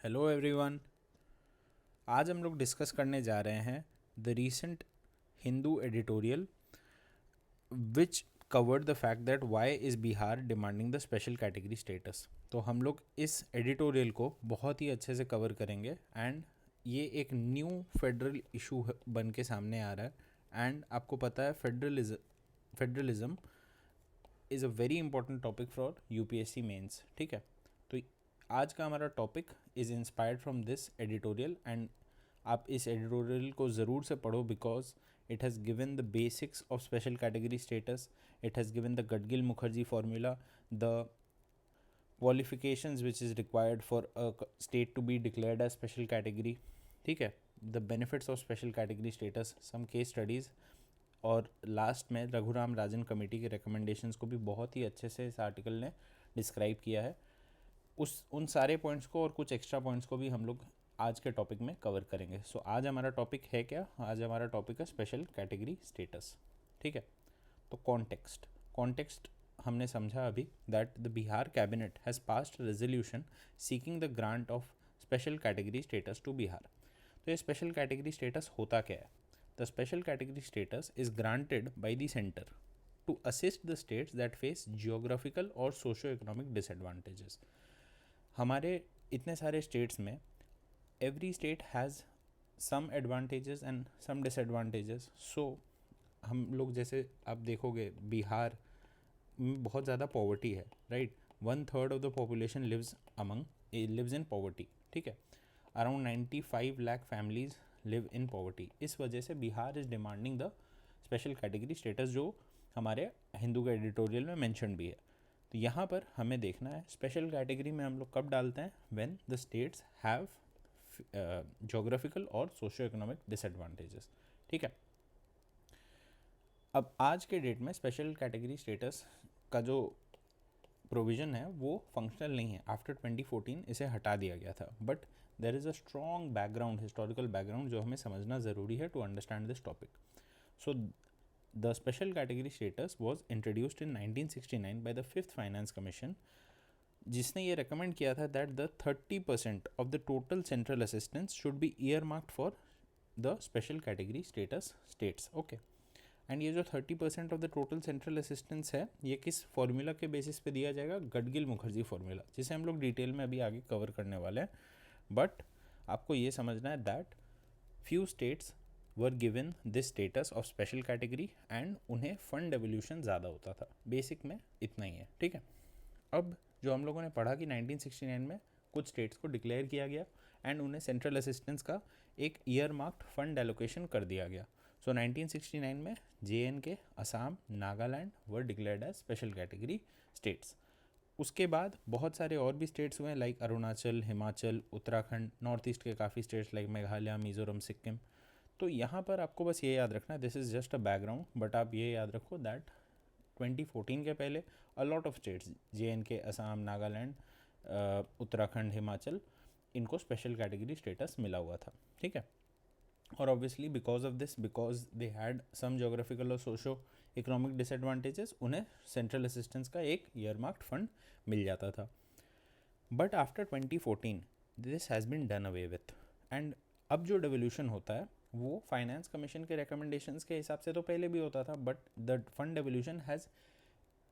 Hello everyone. आज हम लोग डिस्कस करने जा रहे हैं the recent Hindu editorial which covered the fact that why is Bihar demanding the special category status. तो हम लोग इस एडिटोरियल को बहुत ही अच्छे से कवर करेंगे एंड ये एक न्यू फेडरल इशू बन के सामने आ रहा है। एंड आपको पता है federalism is a very important topic for UPSC mains. ठीक है, तो आज का हमारा topic is inspired from this editorial and आप इस एडिटोरियल को ज़रूर से पढ़ो because it has given the basics of special category status, it has given the Gadgil Mukherjee formula, the qualifications which is required for a state to be declared as special category. ठीक है, the benefits of special category status, some case studies, और last में Raghuram Rajan committee के recommendations को भी बहुत ही अच्छे से इस आर्टिकल ने डिस्क्राइब किया है। उन सारे पॉइंट्स को और कुछ एक्स्ट्रा पॉइंट्स को भी हम लोग आज के टॉपिक में कवर करेंगे। सो आज हमारा टॉपिक है क्या? आज हमारा टॉपिक है स्पेशल कैटेगरी स्टेटस। ठीक है, तो कॉन्टेक्स्ट हमने समझा अभी that the Bihar cabinet has passed resolution seeking the grant of special category status to Bihar. तो ये स्पेशल कैटेगरी स्टेटस होता क्या है? The special category status is granted by the centre to assist the states that face geographical और socio economic disadvantages. हमारे इतने सारे states में every state has some advantages and some disadvantages. So हम लोग जैसे आप देखोगे बिहार में बहुत ज़्यादा पॉवर्टी है, right? 1/3 of the population lives in poverty. ठीक है, around 95 lakh families live in poverty. इस वजह से Bihar is demanding the special category status, जो हमारे हिंदू के एडिटोरियल में मेंशन भी है। तो यहाँ पर हमें देखना है स्पेशल कैटेगरी में हम लोग कब डालते हैं, when the states have geographical और सोशो इकोनॉमिक डिसएडवांटेजेस। ठीक है, अब आज के डेट में स्पेशल कैटेगरी स्टेटस का जो प्रोविज़न है वो फंक्शनल नहीं है। आफ्टर 2014 इसे हटा दिया गया था, but there is a strong background, historical background जो हमें समझना ज़रूरी है to understand this topic. So the special category status was introduced in 1969 by the fifth finance commission, जिसने ये रिकमेंड किया था that the 30% of the total central assistance should be earmarked for the special category status states. Okay, and ये जो 30% of the total central assistance है ये किस formula के बेसिस पे दिया जाएगा? गडगिल मुखर्जी फार्मूला, जिसे हम लोग डिटेल में अभी आगे कवर करने वाले हैं। बट आपको ये समझना है that few states were given this status of special category and उन्हें फंड डेवोल्यूशन ज़्यादा होता था। बेसिक में इतना ही है। ठीक है, अब जो हम लोगों ने पढ़ा कि 1969 में कुछ स्टेट्स को डिक्लेयर किया गया एंड उन्हें सेंट्रल असिस्टेंस का एक ईयर मार्क्ड फंड एलोकेशन कर दिया गया। सो 1969 में JNK, Assam, Nagaland were declared as special category states. उसके बाद बहुत सारे और भी स्टेट्स हुए like Arunachal, Himachal, Uttarakhand, north east के काफ़ी स्टेट्स लाइक मेघालय, मिजोरम, सिक्किम। तो यहाँ पर आपको बस ये याद रखना, this is just a background, but आप ये याद रखो दैट 2014 के पहले a lot of states JNK, Assam, Nagaland, Uttarakhand, Himachal, इनको स्पेशल कैटेगरी स्टेटस मिला हुआ था। ठीक है, और obviously because of this, because they had some geographical और सोशो इकोनॉमिक डिसएडवांटेजेस, उन्हें सेंट्रल असिस्टेंस का एक ईयर मार्क्ड फंड मिल जाता था। But after 2014 this has been done away with, and अब जो डेवोल्यूशन होता है वो फाइनेंस कमीशन के रिकमेंडेशंस के हिसाब से तो पहले भी होता था, but the fund devolution has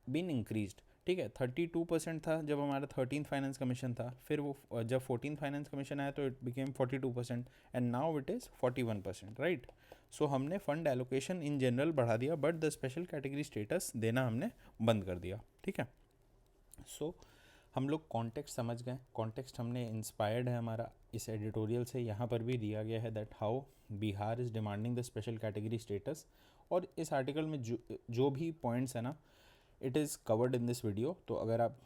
been increased. ठीक है, 32% था जब हमारा 13th फाइनेंस कमीशन था, फिर वो जब 14th फाइनेंस कमीशन आया तो it became 42% and now it is 41%, right? So हमने फंड एलोकेशन इन जनरल बढ़ा दिया, but the special category status देना हमने बंद कर दिया। ठीक है, सो हम लोग कॉन्टेक्स्ट समझ गए। कॉन्टेक्स्ट हमने इंस्पायर्ड है हमारा इस एडिटोरियल से, यहाँ पर भी दिया गया है that how Bihar is demanding the special category status. और इस आर्टिकल में जो भी पॉइंट्स है ना, it is covered in this video. तो अगर आप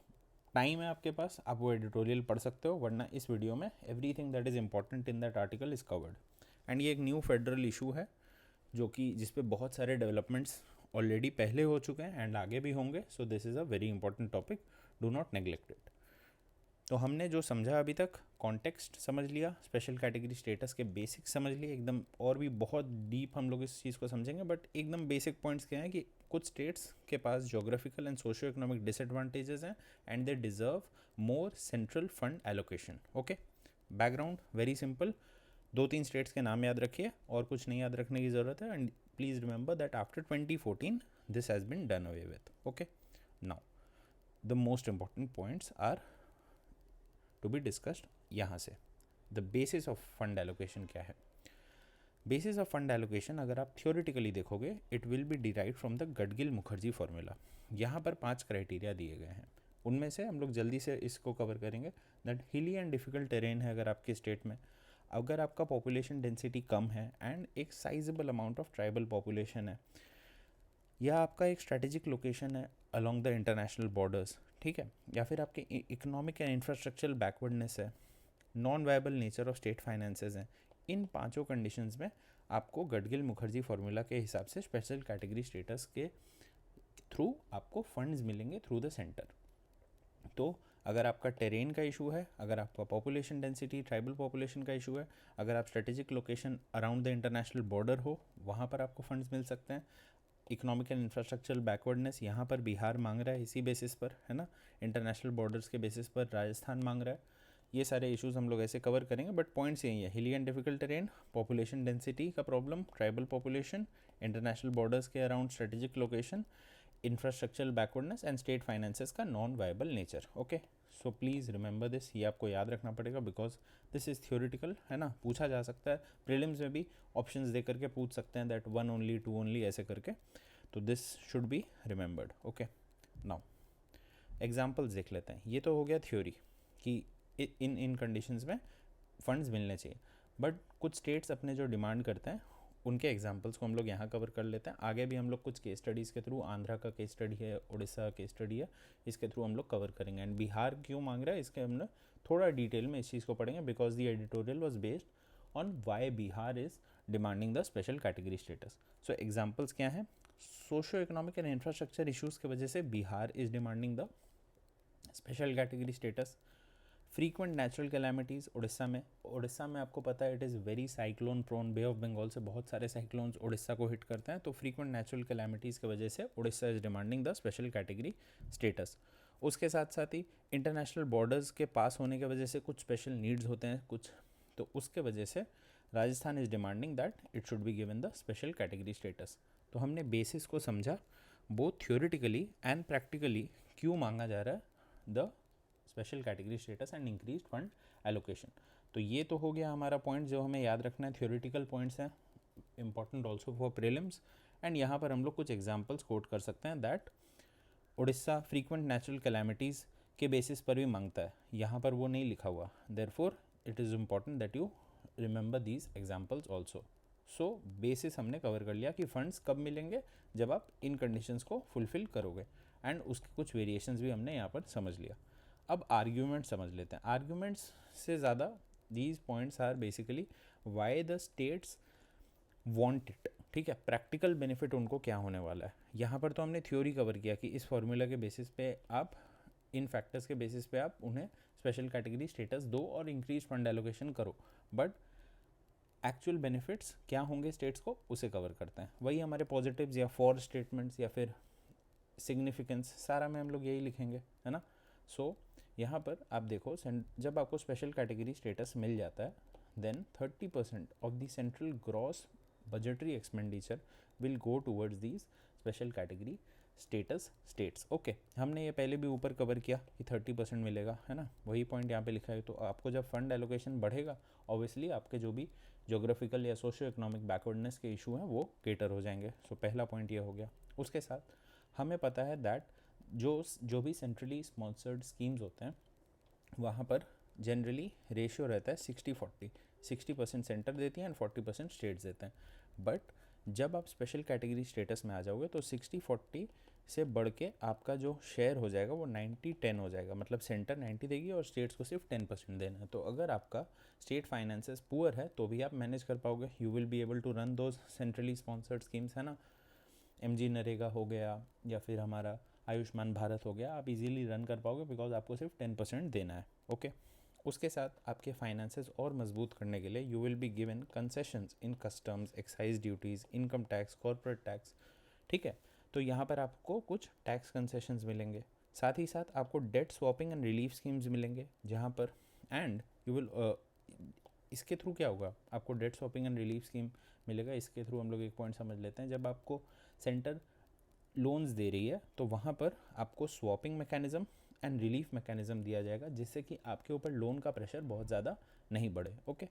टाइम है आपके पास, आप वो एडिटोरियल पढ़ सकते हो, वरना इस वीडियो में everything that is important in that article is covered. And ये एक न्यू फेडरल इशू है जो कि जिस पे बहुत सारे डेवलपमेंट्स ऑलरेडी पहले हो चुके हैं एंड आगे भी होंगे। So this is a very important topic, do not neglect it. तो हमने जो समझा अभी तक, कॉन्टेक्स्ट समझ लिया, स्पेशल कैटेगरी स्टेटस के बेसिक्स समझ लिए एकदम, और भी बहुत डीप हम लोग इस चीज़ को समझेंगे, बट एकदम बेसिक पॉइंट्स क्या हैं कि कुछ स्टेट्स के पास geographical and socio economic disadvantages हैं and they deserve more central fund allocation. Okay, background very simple, 2-3 states के नाम याद रखिए और कुछ नहीं याद रखने की ज़रूरत है. And please remember that after 2014 this has been done away with. Okay, now the most important points are to be discussed यहाँ से. The basis of fund allocation क्या है? बेसिस ऑफ फंड एलोकेशन अगर आप थियोरिटिकली देखोगे, it will B derive from the Gadgil Mukherjee formula. यहाँ पर 5 criteria दिए गए हैं. उनमें से हम लोग जल्दी से इसको कवर करेंगे. दैट हिली एंड डिफ़िकल्ट टेरेन है अगर आपके स्टेट में, अगर आपका पॉपुलेशन डेंसिटी कम है एंड एक sizeable amount of tribal population है, या आपका एक स्ट्रेटेजिक लोकेशन है अलॉन्ग द इंटरनेशनल बॉर्डर्स, ठीक है, या फिर आपके इकोनॉमिक एंड इंफ्रास्ट्रक्चरल बैकवर्डनेस है, non viable nature of state finances हैं. इन 5 कंडीशंस में आपको गडगिल मुखर्जी फार्मूला के हिसाब से स्पेशल कैटेगरी स्टेटस के थ्रू आपको फंड्स मिलेंगे थ्रू द सेंटर. तो अगर आपका टेरेन का इशू है, अगर आपका पॉपुलेशन डेंसिटी ट्राइबल पॉपुलेशन का इशू है, अगर आप strategic location around the international border हो, वहाँ पर आपको फंड्स मिल सकते हैं. इकोनॉमिक एंड इंफ्रास्ट्रक्चरल बैकवर्डनेस यहाँ पर बिहार मांग रहा है इसी बेसिस पर, है ना. इंटरनेशनल बॉर्डर्स के बेसिस पर राजस्थान मांग रहा है. ये सारे इश्यूज हम लोग ऐसे कवर करेंगे, बट पॉइंट्स यही है. Hilly and difficult terrain, population density का problem, tribal population, international borders के around strategic location, infrastructural backwardness and state finances का non viable nature. Okay, so please remember this. ये आपको याद रखना पड़ेगा बिकॉज दिस इज़ थियोरिटिकल, है ना. पूछा जा सकता है प्रीलिम्स में भी, ऑप्शंस दे करके पूछ सकते हैं दैट 1 ओनली 2 ओनली ऐसे करके. तो this should be remembered. Okay, now examples देख लेते हैं. ये तो हो गया थ्योरी कि इन कंडीशंस में फंड्स मिलने चाहिए. बट कुछ स्टेट्स अपने जो डिमांड करते हैं उनके एग्जांपल्स को हम लोग यहाँ कवर कर लेते हैं. आगे भी हम लोग कुछ केस स्टडीज़ के थ्रू, आंध्रा का केस स्टडी है, उड़ीसा का केस स्टडी है, इसके थ्रू हम लोग कवर करेंगे. एंड बिहार क्यों मांग रहा है इसके हम लोग थोड़ा डिटेल में इस चीज़ को पढ़ेंगे because the editorial was based on why Bihar is demanding the special category status. So examples क्या हैं? Socio economic and infrastructure issues की वजह से Bihar is demanding the special category status. Frequent natural calamities Orissa में आपको पता है it is very cyclone prone. Bay of Bengal से बहुत सारे साइक्लोन्स उड़ीसा को हिट करते हैं. तो फ्रीक्वेंट नेचुरल कैलामिटीज़ की वजह से Orissa is demanding the special category status. उसके साथ साथ ही इंटरनेशनल बॉर्डर्स के पास होने की वजह से कुछ स्पेशल नीड्स होते हैं कुछ, तो उसके वजह से Rajasthan is demanding that it should be given the special category status. तो हमने बेसिस को समझा बोथ थ्योरेटिकली एंड प्रैक्टिकली क्यों मांगा जा रहा है the special category status and increase fund allocation. तो ये तो हो गया हमारा पॉइंट जो हमें याद रखना है. थ्योरेटिकल पॉइंट्स हैं, important also for prelims. And यहाँ पर हम लोग कुछ एग्जांपल्स कोट कर सकते हैं that Orissa frequent natural calamities के बेसिस पर भी मांगता है. यहाँ पर वो नहीं लिखा हुआ, therefore it is important that you remember these examples also. So basis हमने कवर कर लिया कि फंड्स कब मिलेंगे, जब आप इन कंडीशंस को फुलफिल करोगे. एंड उसके कुछ वेरिएशंस भी हमने यहाँ पर समझ लिया. अब आर्ग्यूमेंट समझ लेते हैं. आर्ग्यूमेंट्स से ज़्यादा these points are basically why the states want it. ठीक है, प्रैक्टिकल बेनिफिट उनको क्या होने वाला है. यहाँ पर तो हमने थ्योरी कवर किया कि इस फॉर्मूला के बेसिस पे आप, इन फैक्टर्स के बेसिस पे आप उन्हें स्पेशल कैटेगरी स्टेटस दो और इंक्रीज फंड एलोकेशन करो. बट एक्चुअल बेनिफिट्स क्या होंगे स्टेट्स को, उसे कवर करते हैं. वही हमारे पॉजिटिव्स या फॉर स्टेटमेंट्स या फिर सिग्निफिकेंस, सारा में हम लोग यही लिखेंगे, है ना. सो यहाँ पर आप देखो, जब आपको स्पेशल कैटेगरी स्टेटस मिल जाता है then 30% of the central gross budgetary expenditure will go towards these special category status states. Okay, हमने ये पहले भी ऊपर कवर किया कि 30% मिलेगा, है ना. वही पॉइंट यहाँ पे लिखा है. तो आपको जब फंड एलोकेशन बढ़ेगा ऑब्वियसली आपके जो भी जोग्राफिकल या सोशियो इकोनॉमिक बैकवर्डनेस के इशू हैं वो केटर हो जाएंगे. सो पहला पॉइंट ये हो गया. उसके साथ हमें पता है दैट जो भी सेंट्रली स्पॉन्सर्ड स्कीम्स होते हैं वहाँ पर जनरली रेशियो रहता है 60-40. 60% सेंटर देती हैं एंड 40% स्टेट्स देते हैं. बट जब आप स्पेशल कैटेगरी स्टेटस में आ जाओगे तो 60-40 से बढ़ के आपका जो शेयर हो जाएगा वो 90-10 हो जाएगा. मतलब सेंटर 90 देगी और स्टेट्स को सिर्फ 10% देना है. तो अगर आपका स्टेट फाइनेंसेस पुअर है तो भी आप मैनेज कर पाओगे. You will be able to run those centrally sponsored schemes, है ना. MG नरेगा हो गया या फिर हमारा आयुष्मान भारत हो गया, आप इजीली रन कर पाओगे बिकॉज आपको सिर्फ 10% देना है. ओके, उसके साथ आपके फाइनेंसेस और मजबूत करने के लिए you will be given concessions in customs, excise duties, income tax, corporate tax. ठीक है, तो यहाँ पर आपको कुछ टैक्स कंसेशंस मिलेंगे. साथ ही साथ आपको debt swapping and relief schemes मिलेंगे जहाँ पर, एंड यू विल इसके थ्रू क्या होगा, आपको debt swapping and relief scheme मिलेगा। इसके थ्रू हम लोग एक पॉइंट समझ लेते हैं, जब आपको सेंटर लोन्स दे रही है तो वहाँ पर आपको swapping mechanism and relief mechanism दिया जाएगा, जिससे कि आपके ऊपर लोन का प्रेशर बहुत ज़्यादा नहीं बढ़े। ओके,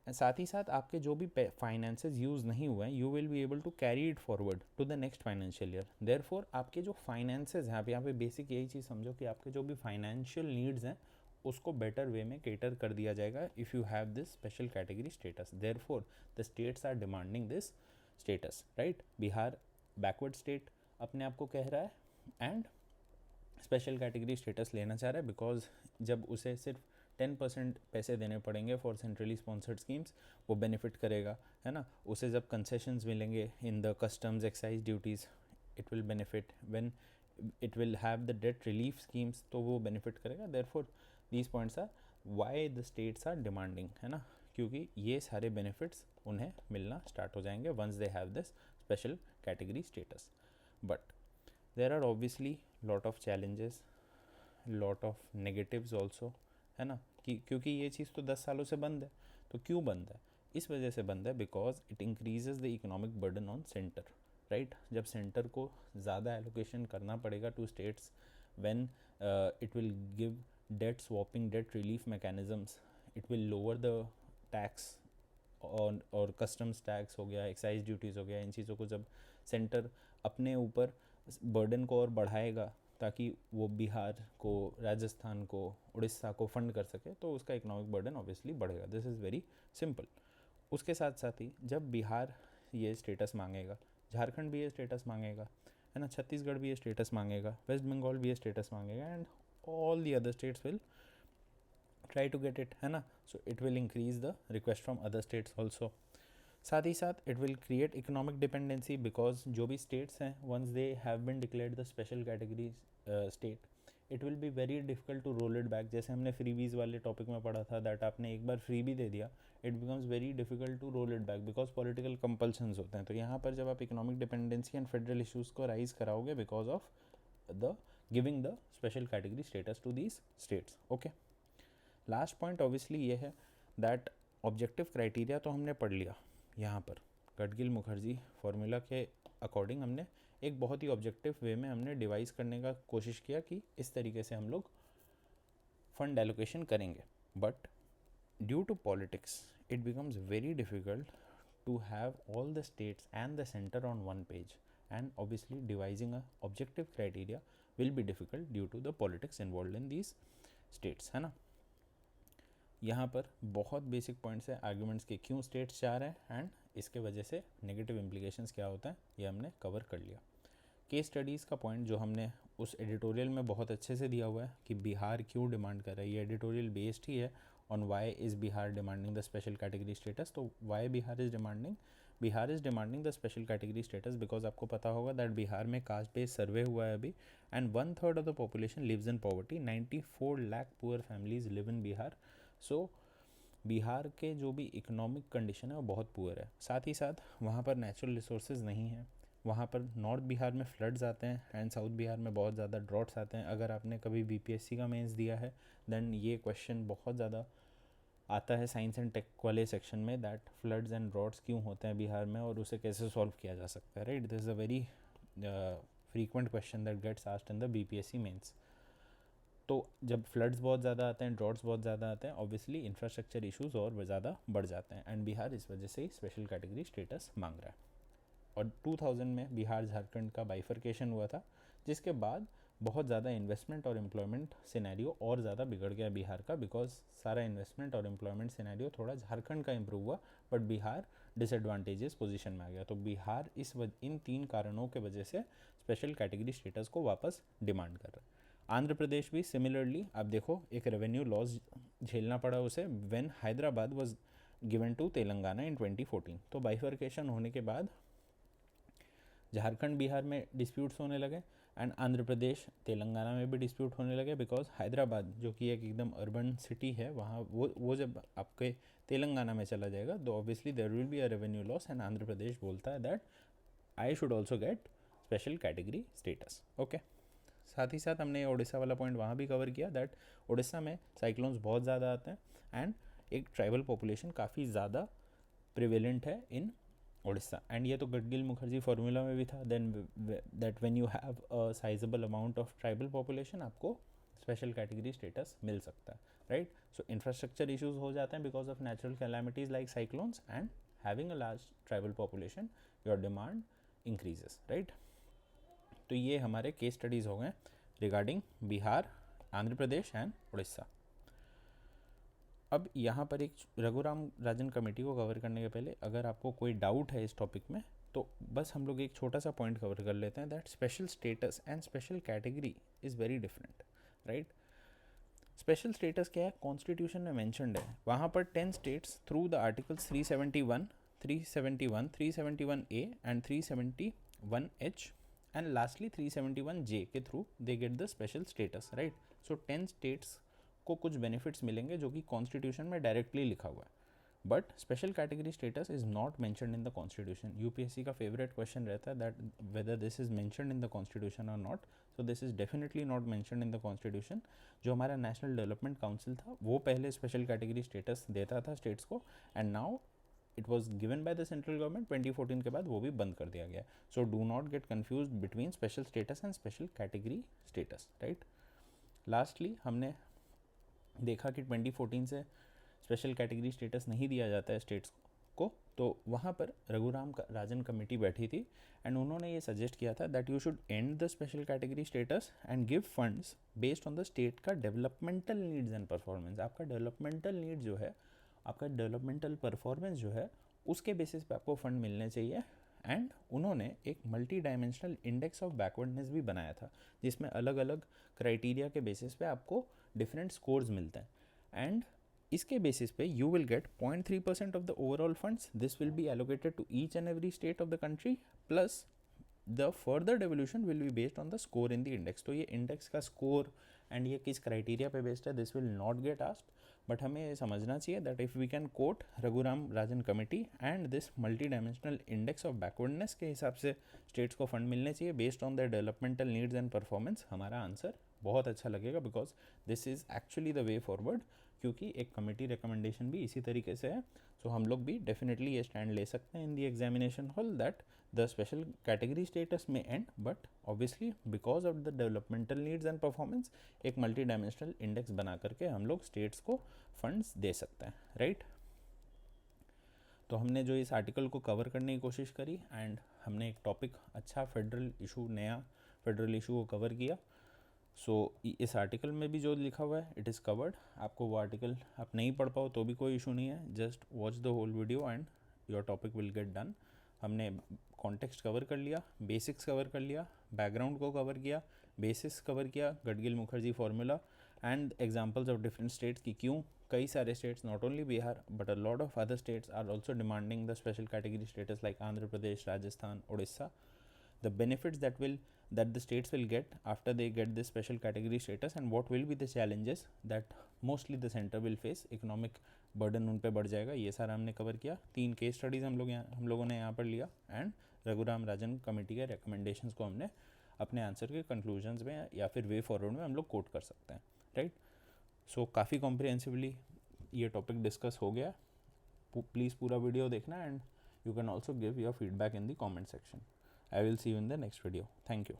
साथ ही साथ आपके जो भी फाइनेंसेस यूज़ नहीं हुए हैं, you will be able to carry it forward to the next financial year. Therefore आपके जो फाइनेंसेस हैं, आप यहाँ पे बेसिक यही चीज़ समझो कि आपके जो भी फाइनेंशियल नीड्स हैं उसको बेटर वे में केटर कर दिया जाएगा if you have this special category status. Therefore the states are demanding this status, right. Bihar backward state अपने आप को कह रहा है एंड स्पेशल कैटेगरी स्टेटस लेना चाह रहा है, बिकॉज जब उसे सिर्फ 10% पैसे देने पड़ेंगे फॉर सेंट्रली स्पॉन्सर्ड स्कीम्स, वो बेनिफिट करेगा, है ना। उसे जब कंसेशंस मिलेंगे in the customs excise duties, it will benefit. When it will have the debt relief schemes, तो वो बेनिफिट करेगा। Therefore these points are why the states are demanding, है ना, क्योंकि ये सारे बेनिफिट्स उन्हें मिलना स्टार्ट हो जाएंगे once they have this special category status. But there are obviously lot of challenges, lot of negatives also, है ना, कि क्योंकि ये चीज़ तो 10 सालों से बंद है। तो क्यों बंद है? इस वजह से बंद है because it increases the economic burden on center, right. जब सेंटर को ज़्यादा एलोकेशन करना पड़ेगा to states, when it will give debt swapping, debt relief mechanisms, it will lower the tax और कस्टम्स टैक्स हो गया, एक्साइज ड्यूटीज़ हो गया, इन चीज़ों को जब सेंटर अपने ऊपर बर्डन को और बढ़ाएगा ताकि वो बिहार को, राजस्थान को, उड़ीसा को फंड कर सके, तो उसका इकोनॉमिक बर्डन ऑब्वियसली बढ़ेगा। This is very simple. उसके साथ साथ ही जब बिहार ये स्टेटस मांगेगा, झारखंड भी ये स्टेटस मांगेगा, है ना, छत्तीसगढ़ भी ये स्टेटस मांगेगा, वेस्ट बंगाल भी ये स्टेटस मांगेगा, and all the other states will try to get it, है ना। So it will increase the request from other states also. साथ ही साथ it will create economic dependency, because जो भी स्टेट्स हैं once they have been declared the special category state, it will be very difficult to roll it back. जैसे हमने freebies वाले topic में पढ़ा था, दैट आपने एक बार फ्री भी दे दिया, it becomes very difficult to roll it back because political compulsions होते हैं। तो यहाँ पर जब आप economic dependency and federal issues को राइज कराओगे because of the giving the special category status to these states. Okay, last point obviously ये है दैट ऑब्जेक्टिव क्राइटेरिया तो हमने पढ़ लिया। यहाँ पर गडगिल मुखर्जी फॉर्मूला के अकॉर्डिंग हमने एक बहुत ही ऑब्जेक्टिव वे में हमने डिवाइस करने का कोशिश किया कि इस तरीके से हम लोग फंड एलोकेशन करेंगे। But due to politics it becomes very difficult to have all the states and the center on one page, and obviously devising a objective criteria will be difficult due to the politics involved in these states, है ना। यहाँ पर बहुत basic points है arguments के, क्यों states चाह रहे हैं एंड इसके वजह से नेगेटिव इम्प्लीकेशंस क्या होता है, ये हमने कवर कर लिया। केस स्टडीज़ का पॉइंट जो हमने उस एडिटोरियल में बहुत अच्छे से दिया हुआ है कि बिहार क्यों डिमांड कर रहा है, ये एडिटोरियल बेस्ड ही है on why is Bihar demanding the special category status. तो why Bihar is demanding the special category status because आपको पता होगा दैट बिहार में कास्ट बेस्ड सर्वे हुआ है अभी, and 1/3 of the population lives in poverty, 94 lakh poor families live in Bihar. So Bihar के जो भी इकोनॉमिक कंडीशन है वो बहुत पुअर है। साथ ही साथ वहाँ पर नेचुरल रिसोर्सेज नहीं हैं, वहाँ पर नॉर्थ बिहार में फ्लड्स आते हैं एंड साउथ बिहार में बहुत ज़्यादा ड्रॉट्स आते हैं। अगर आपने कभी बीपीएससी का मेंस दिया है देन ये क्वेश्चन बहुत ज़्यादा आता है साइंस एंड टेक वाले सेक्शन में, दैट फ्लड्स एंड ड्रॉट्स क्यों होते हैं बिहार में और उसे कैसे सॉल्व किया जा सकता है, right. This is a very frequent question that gets asked in the BPSC mains. तो जब फ्लड्स बहुत ज़्यादा आते हैं, ड्रॉट्स बहुत ज़्यादा आते हैं, ऑब्वियसली इंफ्रास्ट्रक्चर इश्यूज़ और ज़्यादा बढ़ जाते हैं, एंड बिहार इस वजह से ही स्पेशल कैटेगरी स्टेटस मांग रहा है। और 2000 में बिहार झारखंड का बाइफर्केशन हुआ था, जिसके बाद बहुत ज़्यादा इन्वेस्टमेंट और एम्प्लॉयमेंट सिनेरियो और ज़्यादा बिगड़ गया बिहार का, बिकॉज सारा इन्वेस्टमेंट और एम्प्लॉयमेंट सिनेरियो थोड़ा झारखंड का इम्प्रूव हुआ बट बिहार डिसएडवांटेजेस पोजीशन में आ गया। तो बिहार इन 3 कारणों के वजह से स्पेशल कैटेगरी स्टेटस को वापस डिमांड कर रहा है। आंध्र प्रदेश भी सिमिलरली, आप देखो, एक रेवेन्यू लॉस झेलना पड़ा उसे when Hyderabad was given to Telangana in 2014। तो बाइफर्केशन होने के बाद झारखंड बिहार में डिस्प्यूट्स होने लगे एंड आंध्र प्रदेश तेलंगाना में भी डिस्प्यूट होने लगे, बिकॉज हैदराबाद जो कि एक एकदम अर्बन सिटी है, वहाँ वो जब आपके तेलंगाना में चला जाएगा तो obviously there will be a revenue loss, and Andhra Pradesh बोलता है that I should also get special category status. Okay, साथ ही साथ हमने उड़ीसा वाला पॉइंट वहाँ भी कवर किया दैट उड़ीसा में साइक्लोन्स बहुत ज़्यादा आते हैं एंड एक ट्राइबल पॉपुलेशन काफ़ी ज़्यादा प्रिवेलेंट है इन उड़ीसा. एंड ये तो गडगिल मुखर्जी फार्मूला में भी था, then that when you have a sizeable amount of tribal population आपको स्पेशल कैटेगरी स्टेटस मिल सकता है, राइट. सो इंफ्रास्ट्रक्चर इश्यूज हो जाते हैं because of natural calamities like cyclones, and having a large tribal population your demand increases, right. तो ये हमारे केस स्टडीज़ हो गए रिगार्डिंग बिहार, आंध्र प्रदेश एंड उड़ीसा. अब यहाँ पर एक रघुराम राजन कमेटी को कवर करने के पहले अगर आपको कोई डाउट है इस टॉपिक में तो बस हम लोग एक छोटा सा पॉइंट कवर कर लेते हैं, that special status and special category is very different, right. Special status क्या है, कॉन्स्टिट्यूशन में मैंशनड है. वहाँ पर 10 states through the articles 371, 371, 371A and 371H and lastly 371J के through they get the special status, right. So 10 states को कुछ benefits मिलेंगे जो कि कॉन्स्टिट्यूशन में डायरेक्टली लिखा हुआ है, but special category status is not mentioned in the constitution. UPSC का फेवरेट क्वेश्चन रहता है that whether this is mentioned in the constitution और not. So this is definitely not mentioned in the constitution. जो हमारा national development council था वो पहले special category status देता था स्टेट्स को, and now it was given by the central government. 2014 के बाद वो भी बंद कर दिया गया. So do not get confuse between special status and special category status, right. Lastly हमने देखा कि 2014 से स्पेशल कैटेगरी स्टेटस नहीं दिया जाता है स्टेट्स को, तो वहाँ पर रघुराम राजन कमेटी बैठी थी एंड उन्होंने ये सजेस्ट किया था that you should and the special category status and give funds based on the state का डेवलपमेंटल नीड्स एंड परफॉर्मेंस. आपका डेवलपमेंटल नीड जो है, आपका डेवलपमेंटल परफॉर्मेंस जो है, उसके बेसिस पे आपको फंड मिलने चाहिए. एंड उन्होंने एक multi dimensional index of backwardness भी बनाया था जिसमें अलग अलग क्राइटेरिया के बेसिस पे आपको डिफरेंट स्कोर्स मिलते हैं. एंड इसके बेसिस पे you will get 0.3% of the overall funds. This will be allocated to each and every state of the country, plus the further devolution will be based on the score in the index. तो ये index का score and ये किस criteria पे based है, this will not get asked, but हमें ये समझना चाहिए that if we can quote Raghuram Rajan committee and this multi dimensional index of backwardness के हिसाब से स्टेट्स को फंड मिलने चाहिए based on the developmental needs and performance, हमारा आंसर बहुत अच्छा लगेगा because this is actually the way forward, क्योंकि एक कमेटी रिकमेंडेशन भी इसी तरीके से है. सो हम लोग भी डेफिनेटली ये स्टैंड ले सकते हैं in the examination hall that the special category status में and, but obviously because of the developmental needs and performance एक मल्टी डायमेंशनल इंडेक्स बना करके हम लोग स्टेट्स को फंड्स दे सकते हैं, राइट. तो हमने जो इस आर्टिकल को कवर करने की कोशिश करी एंड हमने एक टॉपिक अच्छा फेडरल इशू, नया फेडरल इशू को कवर किया. सो इस आर्टिकल में भी जो लिखा हुआ है इट इज़ कवर्ड. आपको वो आर्टिकल आप नहीं पढ़ पाओ तो भी कोई इशू नहीं है, just watch the whole video and your topic will get done. हमने कॉन्टेक्स्ट कवर कर लिया, बेसिक्स कवर कर लिया, बैकग्राउंड को कवर किया, बेसिस कवर किया, Gadgil Mukherjee formula and examples of different states की क्यों कई सारे states, not only Bihar but a lot of other states are also demanding the special category status like Andhra Pradesh, Rajasthan, Orissa. The benefits that the states will get after they get this special category status and what will be the challenges that mostly the center will face, economic burden उन पे बढ़ जाएगा, ये सारा हमने cover किया. 3 case studies हम लोगों ने यहाँ पर लिया एंड रघुराम राजन कमेटी के रिकमेंडेशंस को हमने अपने आंसर के कंक्लूजन्स में या फिर वे फॉरवर्ड में हम लोग कोट कर सकते हैं, राइट. सो काफ़ी कॉम्प्रिहेंसिवली ये टॉपिक डिस्कस हो गया. प्लीज़ पूरा वीडियो देखना and you can also give your feedback in the comment section. I will see you in the next video. Thank you.